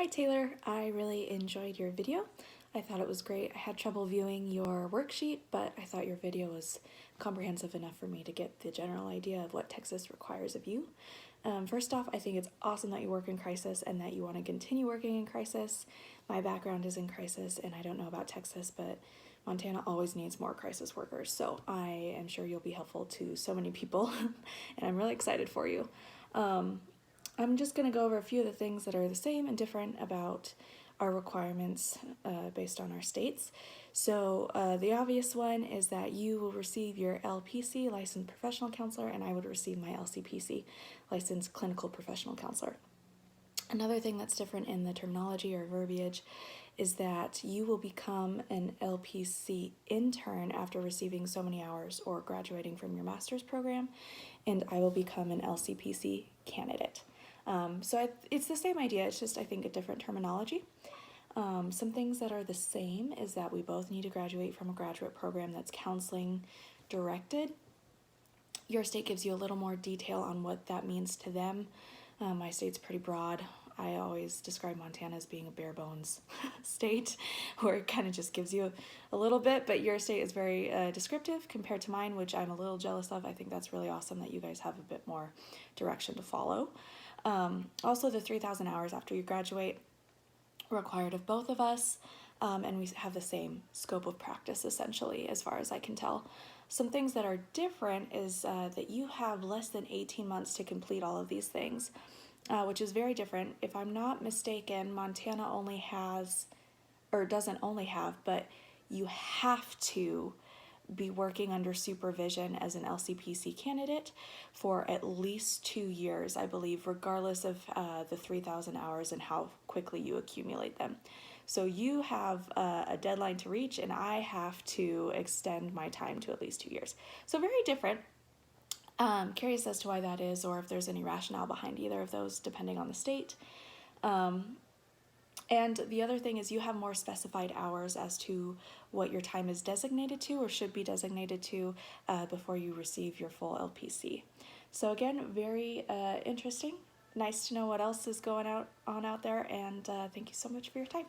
Hi Taylor, I really enjoyed your video. I thought it was great. I had trouble viewing your worksheet, but I thought your video was comprehensive enough for me to get the general idea of what Texas requires of you. First off, I think it's awesome that you work in crisis and that you want to continue working in crisis. My background is in crisis, and I don't know about Texas, but Montana always needs more crisis workers, so I am sure you'll be helpful to so many people, and I'm really excited for you. I'm just going to go over a few of the things that are the same and different about our requirements based on our states. So the obvious one is that you will receive your LPC, Licensed Professional Counselor, and I would receive my LCPC, Licensed Clinical Professional Counselor. Another thing that's different in the terminology or verbiage is that you will become an LPC intern after receiving so many hours or graduating from your master's program, and I will become an LCPC candidate. It's the same idea, it's just I think a different terminology. Some things that are the same is that we both need to graduate from a graduate program that's counseling directed. Your state gives you a little more detail on what that means to them. My state's pretty broad. I always describe Montana as being a bare bones state where it kind of just gives you a little bit, but your state is very descriptive compared to mine, which I'm a little jealous of. I think that's really awesome that you guys have a bit more direction to follow. Also, the 3,000 hours after you graduate required of both of us, and we have the same scope of practice essentially as far as I can tell. Some things that are different is that you have less than 18 months to complete all of these things, which is very different. If I'm not mistaken, Montana only has, or doesn't only have, but you have to be working under supervision as an LCPC candidate for at least 2 years, I believe, regardless of the 3,000 hours and how quickly you accumulate them. So you have a deadline to reach, and I have to extend my time to at least 2 years. So very different. Curious as to why that is, or if there's any rationale behind either of those, depending on the state. And the other thing is you have more specified hours as to what your time is designated to or should be designated to before you receive your full LPC. So again, very interesting. Nice to know what else is going on out there, and thank you so much for your time.